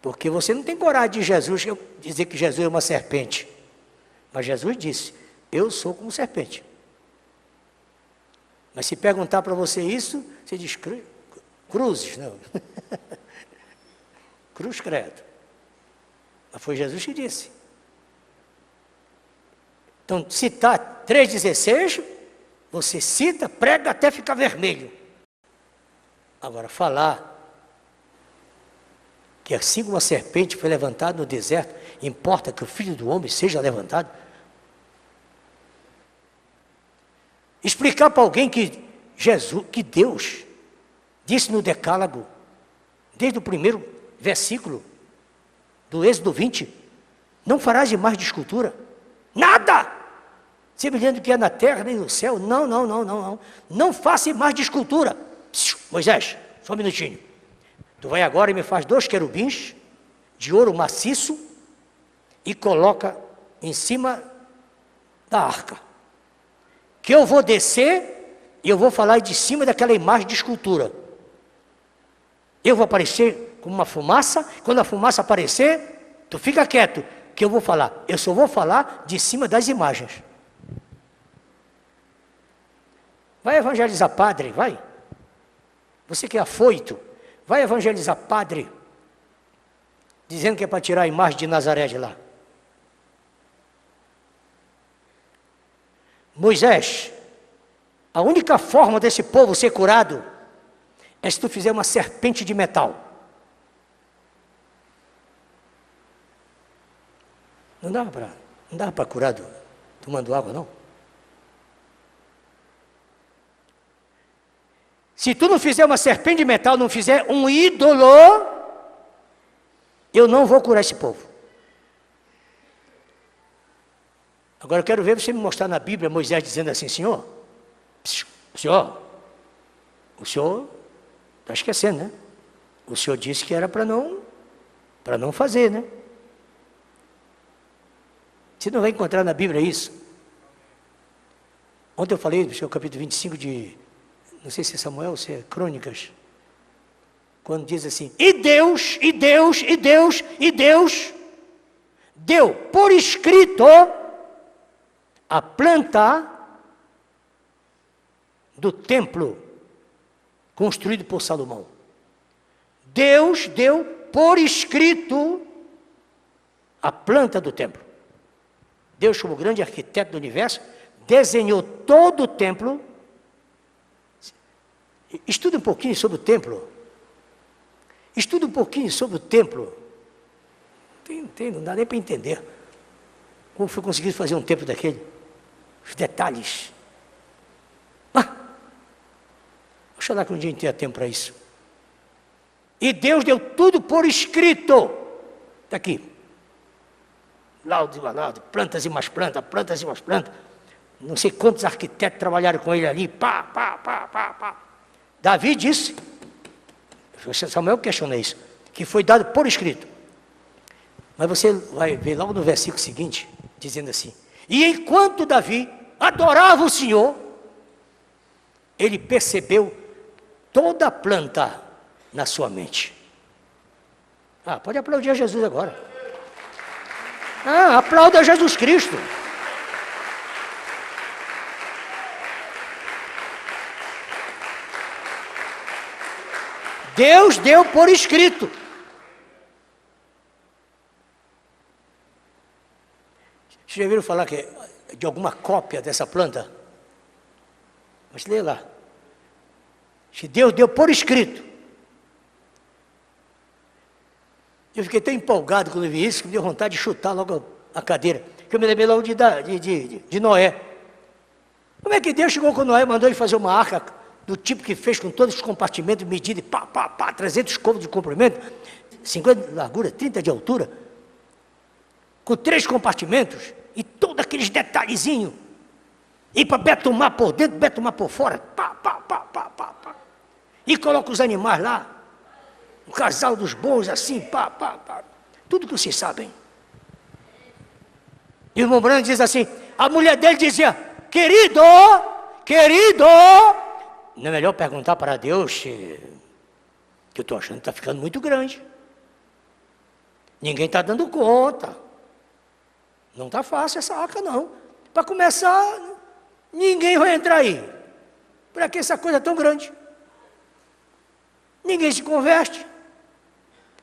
Porque você não tem coragem de Jesus dizer que Jesus é uma serpente. Mas Jesus disse, eu sou como serpente. Mas se perguntar para você isso, você diz, cruzes, não. Cruz credo. Mas foi Jesus que disse. Então, citar 3,16, você cita, prega até ficar vermelho. Agora, falar que assim como a serpente foi levantada no deserto, importa que o Filho do Homem seja levantado. Explicar para alguém que Deus disse no Decálogo, desde o primeiro versículo do Êxodo 20, não farás imagem de escultura. Nada! Semelhante do que é na terra nem no céu. Não. Não faça imagem de escultura. Moisés, só um minutinho. Tu vai agora e me faz 2 querubins de ouro maciço e coloca em cima da arca. Que eu vou descer e eu vou falar de cima daquela imagem de escultura. Eu vou aparecer como uma fumaça. Quando a fumaça aparecer, tu fica quieto, que eu vou falar. Eu só vou falar de cima das imagens. Vai evangelizar padre, vai. Você que é afoito, vai evangelizar padre, dizendo que é para tirar a imagem de Nazaré de lá. Moisés, a única forma desse povo ser curado é se tu fizer uma serpente de metal. Não dava para curar tomando água, não. Se tu não fizer uma serpente de metal, não fizer um ídolo, eu não vou curar esse povo. Agora eu quero ver você me mostrar na Bíblia Moisés dizendo assim: Senhor, o senhor está esquecendo, né? O senhor disse que era para não fazer, né? Você não vai encontrar na Bíblia isso. Ontem eu falei do capítulo 25 de, não sei se é Samuel ou se é Crônicas, quando diz assim: e Deus deu por escrito a planta do templo construído por Salomão. Deus deu por escrito a planta do templo. Deus, como grande arquiteto do universo, desenhou todo o templo. Estuda um pouquinho sobre o templo. Estuda um pouquinho sobre o templo. Não dá nem para entender como foi conseguido fazer um templo daquele. Os detalhes. Oxalá que um dia a gente tenha tempo para isso. E Deus deu tudo por escrito. Está aqui. Laudo e laudo, plantas e mais plantas, plantas e mais plantas. Não sei quantos arquitetos trabalharam com ele ali. Pá. Davi disse, Samuel questiona isso, que foi dado por escrito. Mas você vai ver logo no versículo seguinte, dizendo assim: e enquanto Davi adorava o Senhor, ele percebeu toda a planta na sua mente. Pode aplaudir a Jesus agora. Aplauda Jesus Cristo. Deus deu por escrito. Vocês já viram falar que de alguma cópia dessa planta? Mas lê lá. Se Deus deu por escrito. Eu fiquei tão empolgado quando eu vi isso, que me deu vontade de chutar logo a cadeira. Que eu me lembrei logo de Noé. Como é que Deus chegou com Noé e mandou ele fazer uma arca do tipo que fez com todos os compartimentos, medida, 300 côvados de comprimento, 50 de largura, 30 de altura, com 3 compartimentos, e todos aqueles detalhezinhos, e para betumar por dentro, betumar por fora, e coloca os animais lá, o casal dos bons assim, tudo que vocês sabem. E o irmão Branco diz assim, a mulher dele dizia, querido, não é melhor perguntar para Deus que eu estou achando que está ficando muito grande. Ninguém está dando conta. Não está fácil essa arca não. Para começar, ninguém vai entrar aí. Para que essa coisa tão grande? Ninguém se converte.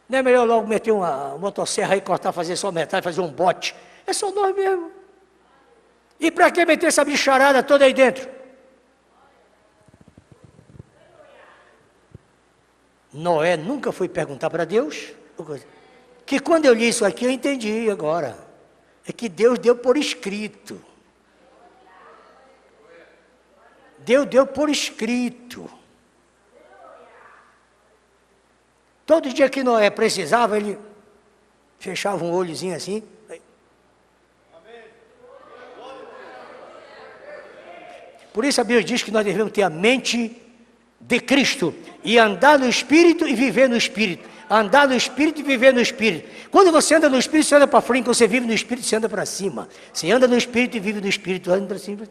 Não é melhor logo meter uma motosserra aí, cortar, fazer só metade, fazer um bote? É só nós mesmo. E para que meter essa bicharada toda aí dentro? Noé nunca foi perguntar para Deus, que quando eu li isso aqui eu entendi agora, é que Deus deu por escrito. Deus deu por escrito. Todo dia que Noé precisava, ele fechava um olhozinho assim. Por isso a Bíblia diz que nós devemos ter a mente de Cristo, e andar no Espírito e viver no Espírito. Andar no Espírito e viver no Espírito. Quando você anda no Espírito, você anda para frente. Quando você vive no Espírito, você anda para cima. Você anda no Espírito e vive no Espírito, anda para cima.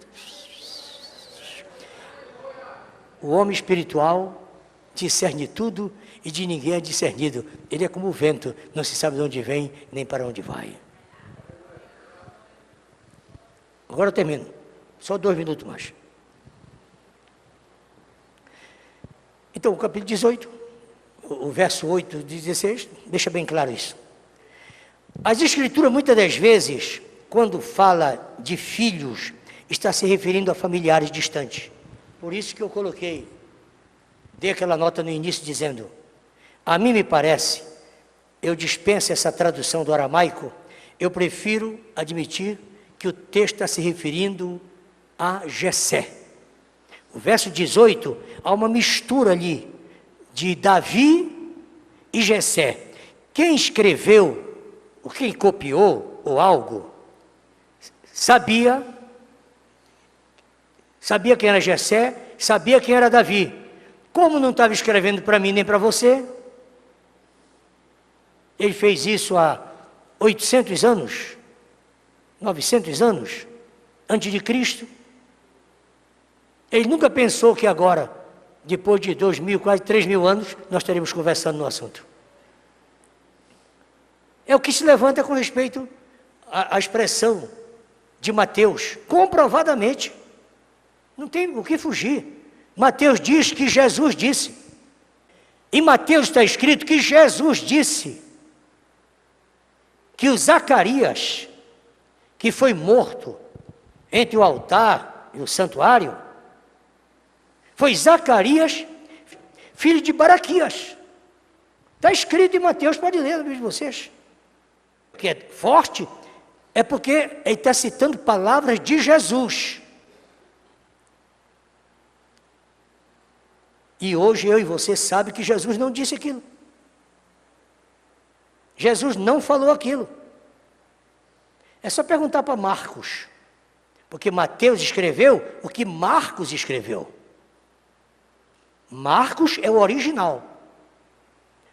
O homem espiritual discerne tudo e de ninguém é discernido. Ele é como o vento, não se sabe de onde vem nem para onde vai. Agora eu termino. Só 2 minutos mais. Então, o capítulo 18, o verso 8 e 16, deixa bem claro isso. As Escrituras, muitas das vezes, quando fala de filhos está se referindo a familiares distantes. Por isso que eu dei aquela nota no início dizendo, a mim me parece, eu dispenso essa tradução do aramaico, eu prefiro admitir que o texto está se referindo a Jessé. O verso 18, há uma mistura ali de Davi e Jessé. Quem escreveu, ou quem copiou, ou algo, sabia quem era Jessé, sabia quem era Davi. Como não estava escrevendo para mim nem para você, ele fez isso há 800 anos, 900 anos, antes de Cristo. Ele nunca pensou que agora, depois de 2.000, quase 3.000 anos, nós estaremos conversando no assunto. É o que se levanta com respeito à expressão de Mateus, comprovadamente. Não tem o que fugir. Mateus diz que Jesus disse. Em Mateus está escrito que Jesus disse que o Zacarias, que foi morto entre o altar e o santuário, foi Zacarias, filho de Baraquias. Está escrito em Mateus, pode ler no livro de vocês. O que é forte é porque ele está citando palavras de Jesus. E hoje eu e você sabem que Jesus não disse aquilo. Jesus não falou aquilo. É só perguntar para Marcos. Porque Mateus escreveu o que Marcos escreveu. Marcos é o original.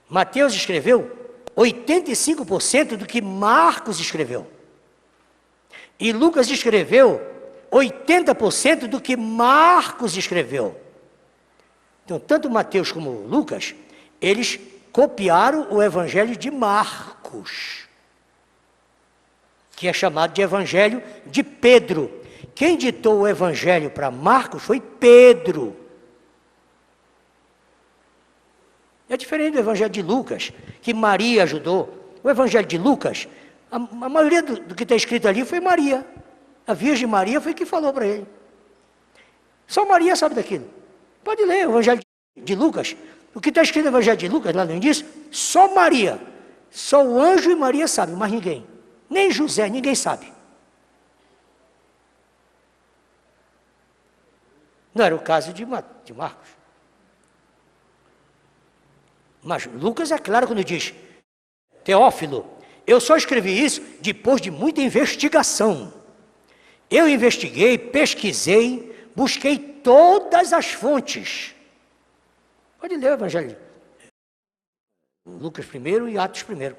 Mateus escreveu 85% do que Marcos escreveu. E Lucas escreveu 80% do que Marcos escreveu. Então, tanto Mateus como Lucas, eles copiaram o Evangelho de Marcos, que é chamado de Evangelho de Pedro. Quem ditou o Evangelho para Marcos foi Pedro. É diferente do Evangelho de Lucas, que Maria ajudou. O Evangelho de Lucas, a maioria do que está escrito ali foi Maria. A Virgem Maria foi que falou para ele. Só Maria sabe daquilo. Pode ler o Evangelho de Lucas. O que está escrito no Evangelho de Lucas, lá no início, só Maria. Só o anjo e Maria sabem, mas ninguém. Nem José, ninguém sabe. Não era o caso de Marcos. Mas Lucas é claro quando diz, Teófilo, eu só escrevi isso depois de muita investigação. Eu investiguei, pesquisei, busquei todas as fontes. Pode ler o Evangelho. Lucas primeiro e Atos primeiro.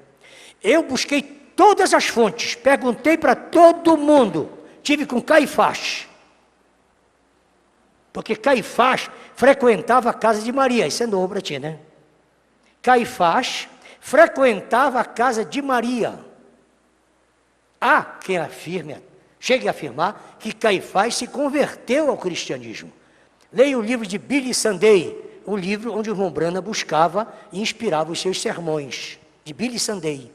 Eu busquei todas as fontes, perguntei para todo mundo, tive com Caifás. Porque Caifás frequentava a casa de Maria, isso é novo para ti, né? Caifás frequentava a casa de Maria. Há quem afirme, chegue a afirmar que Caifás se converteu ao cristianismo. Leia o livro de Billy Sunday, o livro onde o irmão Branham buscava e inspirava os seus sermões, de Billy Sunday.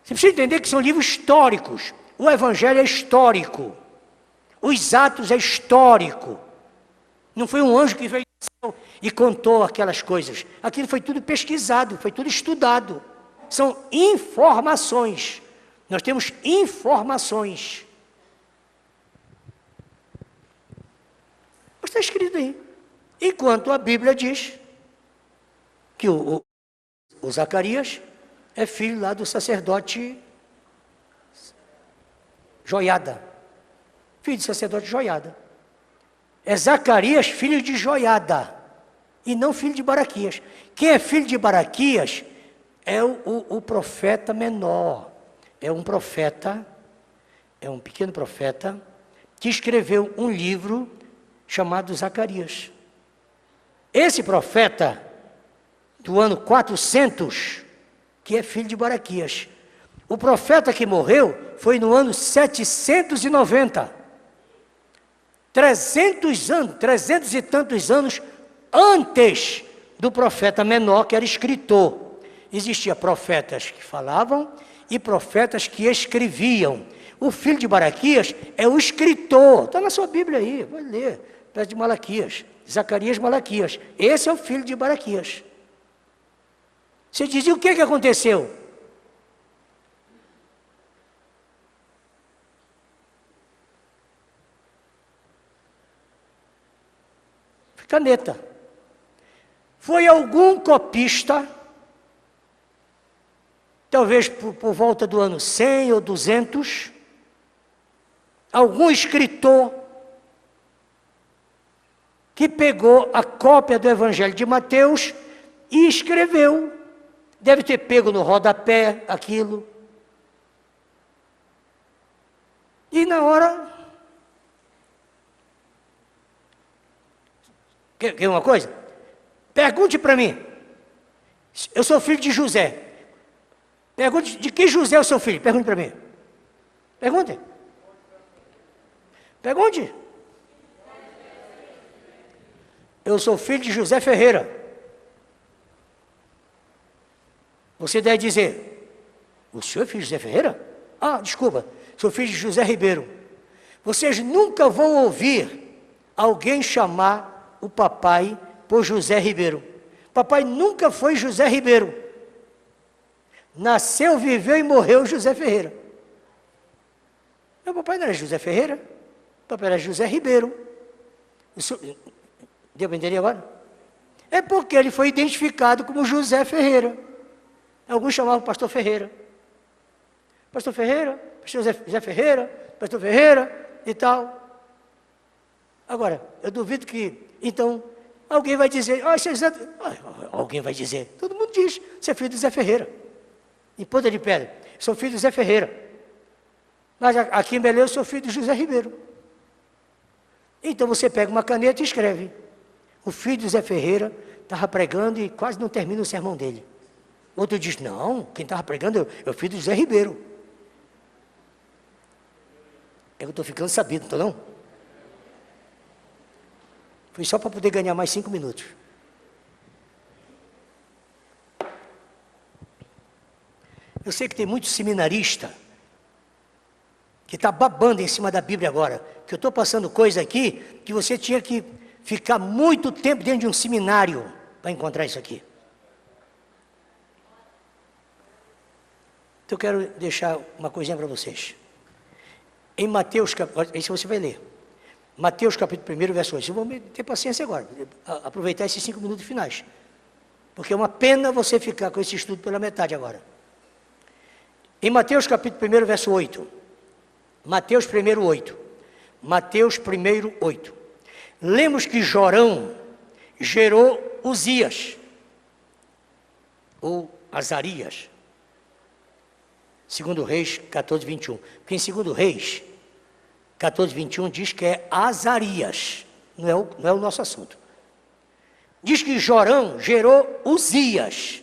Você precisa entender que são livros históricos. O Evangelho é histórico. Os Atos é histórico. Não foi um anjo que veio do céu e contou aquelas coisas. Aquilo foi tudo pesquisado, foi tudo estudado. São informações. Nós temos informações. Mas está escrito aí. Enquanto a Bíblia diz que o Zacarias é filho lá do sacerdote Joiada. Filho do sacerdote Joiada. É Zacarias, filho de Joiada. E não filho de Baraquias. Quem é filho de Baraquias é o profeta menor. É um profeta, é um pequeno profeta, que escreveu um livro chamado Zacarias. Esse profeta, do ano 400, que é filho de Baraquias. O profeta que morreu foi no ano 790. 300 e tantos anos antes do profeta menor, que era escritor. Existiam profetas que falavam e profetas que escreviam. O filho de Baraquias é o escritor. Está na sua Bíblia aí, vai ler. Perto de Malaquias. Zacarias, Malaquias. Esse é o filho de Baraquias. Você dizia o que aconteceu? Caneta. Foi algum copista, talvez por volta do ano 100 ou 200, algum escritor que pegou a cópia do Evangelho de Mateus e escreveu. Deve ter pego no rodapé aquilo. E na hora... Quer uma coisa? Pergunte para mim. Eu sou filho de José. Pergunte de que José é o seu filho? Pergunte para mim. Pergunte. Pergunte. Eu sou filho de José Ferreira. Você deve dizer, o senhor é filho de José Ferreira? Ah, desculpa, sou filho de José Ribeiro. Vocês nunca vão ouvir alguém chamar o papai por José Ribeiro. Papai nunca foi José Ribeiro. Nasceu, viveu e morreu José Ferreira. Meu papai não era José Ferreira, o papai era José Ribeiro. Deu para entender agora? É porque ele foi identificado como José Ferreira. Alguns chamavam pastor Ferreira. Pastor Ferreira, pastor José Ferreira, pastor Ferreira e tal. Agora, eu duvido que, então, alguém vai dizer, alguém vai dizer, todo mundo diz, você é filho de Zé Ferreira. Em Ponta de Pedra, sou filho de Zé Ferreira. Mas aqui em Belém eu sou filho de José Ribeiro. Então você pega uma caneta e escreve. O filho de Zé Ferreira estava pregando e quase não termina o sermão dele. Outro diz, não, quem estava pregando é o filho de José Ribeiro. Eu estou ficando sabido, então não? Foi só para poder ganhar mais 5 minutos. Eu sei que tem muito seminarista que está babando em cima da Bíblia agora, que eu estou passando coisa aqui que você tinha que ficar muito tempo dentro de um seminário para encontrar isso aqui. Então eu quero deixar uma coisinha para vocês. Em Mateus, isso você vai ler. Mateus capítulo 1, verso 8. Vocês vão ter paciência agora, aproveitar esses 5 minutos finais. Porque é uma pena você ficar com esse estudo pela metade agora. Em Mateus capítulo 1, verso 8. Mateus 1, 8. Mateus 1, 8. Lemos que Jorão gerou Uzias, ou Azarias. 2 Reis 14, 21. Porque em 2 Reis 14, 21 diz que é Azarias. Não é o nosso assunto. Diz que Jorão gerou Uzias.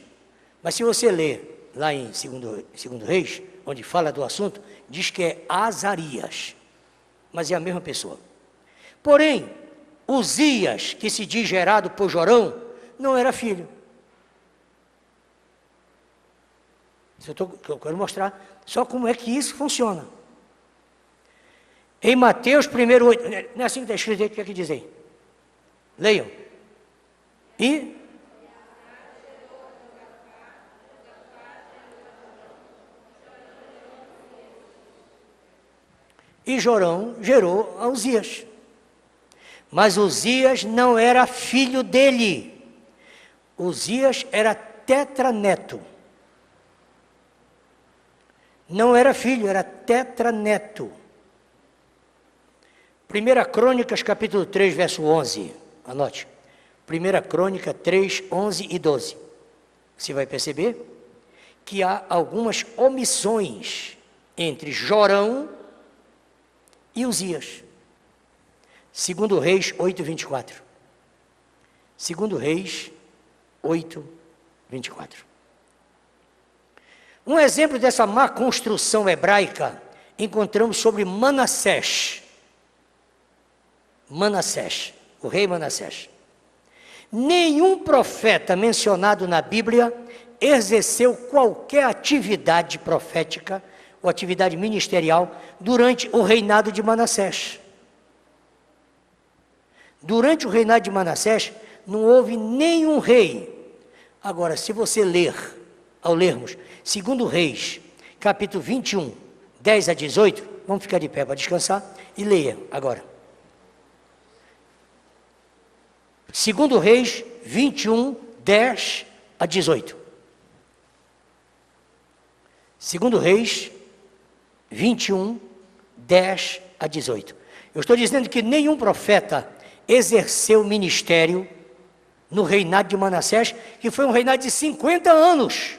Mas se você ler lá em 2 Reis, onde fala do assunto, diz que é Azarias. Mas é a mesma pessoa. Porém, Uzias, que se diz gerado por Jorão, não era filho. Eu quero mostrar só como é que isso funciona. Em Mateus 1, 8, não é assim que está escrito aí, o que é que diz aí? Leiam. E Jorão gerou a Uzias. Mas Uzias não era filho dele. Uzias era tetraneto. Não era filho, era tetraneto. 1 Crônicas, capítulo 3, verso 11. Anote. 1 Crônica 3, 11 e 12. Você vai perceber que há algumas omissões entre Jorão e Uzias. 2 Reis 8, 24. 2 Reis 8, 24. Um exemplo dessa má construção hebraica encontramos sobre Manassés. Manassés, o rei Manassés. Nenhum profeta mencionado na Bíblia exerceu qualquer atividade profética ou atividade ministerial durante o reinado de Manassés. Durante o reinado de Manassés, não houve nenhum rei. Agora, se você ler, ao lermos 2 Reis, capítulo 21, 10 a 18, vamos ficar de pé para descansar e leia agora. 2 Reis 21, 10 a 18. 2 Reis 21, 10 a 18. Eu estou dizendo que nenhum profeta exerceu ministério no reinado de Manassés, que foi um reinado de 50 anos.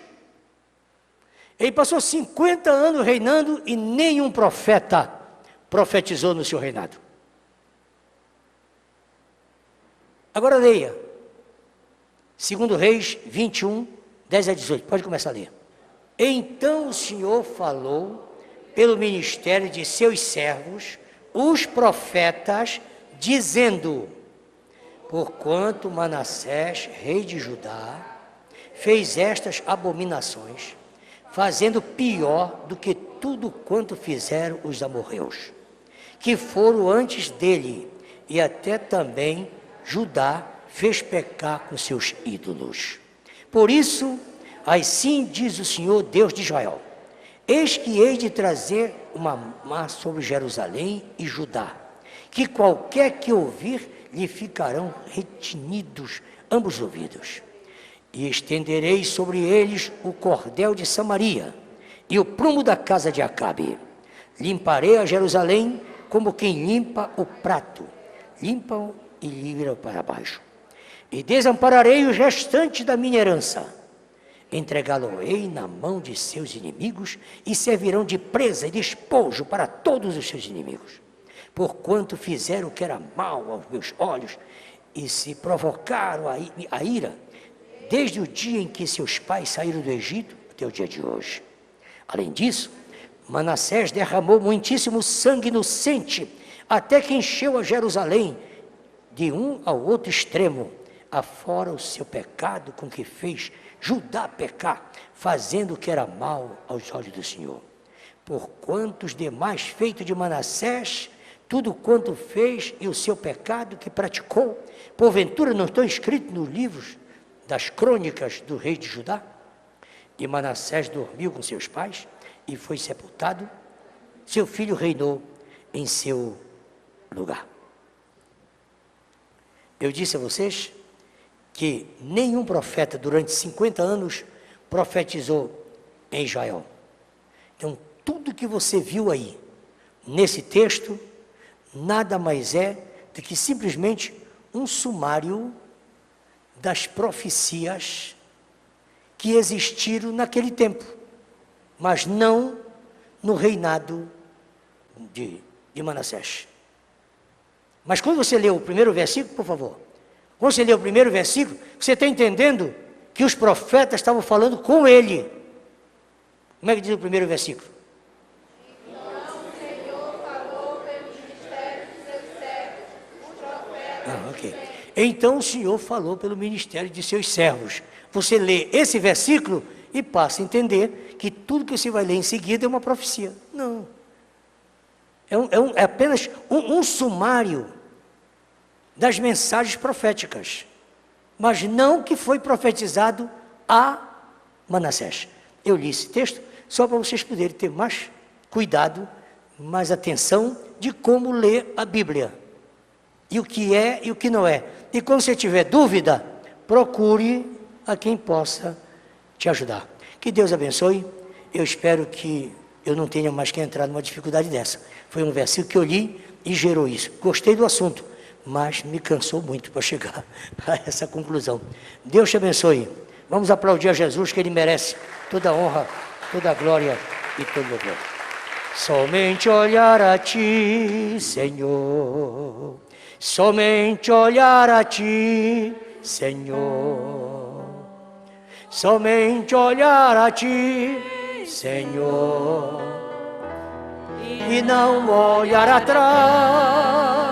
Ele passou 50 anos reinando e nenhum profeta profetizou no seu reinado. Agora leia. 2 Reis 21, 10 a 18. Pode começar a ler. Então o Senhor falou pelo ministério de seus servos, os profetas, dizendo: porquanto Manassés, rei de Judá, fez estas abominações, fazendo pior do que tudo quanto fizeram os amorreus, que foram antes dele, e até também Judá fez pecar com seus ídolos. Por isso, assim diz o Senhor, Deus de Israel: eis que hei de trazer uma má sobre Jerusalém e Judá, que qualquer que ouvir, lhe ficarão retinidos ambos os ouvidos. E estenderei sobre eles o cordel de Samaria e o prumo da casa de Acabe. Limparei a Jerusalém como quem limpa o prato, limpa-o e vira para baixo. E desampararei os restantes da minha herança. Entregá-lo-ei na mão de seus inimigos e servirão de presa e despojo para todos os seus inimigos. Porquanto fizeram o que era mal aos meus olhos e se provocaram a ira, desde o dia em que seus pais saíram do Egito até o dia de hoje. Além disso, Manassés derramou muitíssimo sangue inocente, até que encheu a Jerusalém de um ao outro extremo, afora o seu pecado com que fez Judá pecar, fazendo o que era mal aos olhos do Senhor. Porquanto os demais feitos de Manassés, tudo quanto fez e o seu pecado que praticou, porventura não estão escritos nos livros das crônicas do rei de Judá? E Manassés dormiu com seus pais e foi sepultado, seu filho reinou em seu lugar. Eu disse a vocês que nenhum profeta durante 50 anos profetizou em Israel. Então, tudo que você viu aí, nesse texto, nada mais é do que simplesmente um sumário das profecias que existiram naquele tempo, mas não no reinado de Manassés. Mas quando você lê o primeiro versículo, por favor, quando você lê o primeiro versículo, você está entendendo que os profetas estavam falando com ele. Como é que diz o primeiro versículo? Então o Senhor falou pelo ministério de seus servos, os profetas. Ok. Então o Senhor falou pelo ministério de seus servos. Você lê esse versículo e passa a entender que tudo que você vai ler em seguida é uma profecia. Não. É apenas um sumário das mensagens proféticas, mas não que foi profetizado a Manassés. Eu li esse texto só para vocês poderem ter mais cuidado, mais atenção de como ler a Bíblia, e o que é e o que não é. E quando você tiver dúvida, procure a quem possa te ajudar. Que Deus abençoe. Eu espero que eu não tenha mais que entrar numa dificuldade dessa. Foi um versículo que eu li e gerou isso. Gostei do assunto, mas me cansou muito para chegar a essa conclusão. Deus te abençoe. Vamos aplaudir a Jesus, que Ele merece toda a honra, toda a glória e todo o louvor. Somente olhar a Ti, Senhor. Somente olhar a Ti, Senhor. Somente olhar a Ti, Senhor. E não olhar atrás.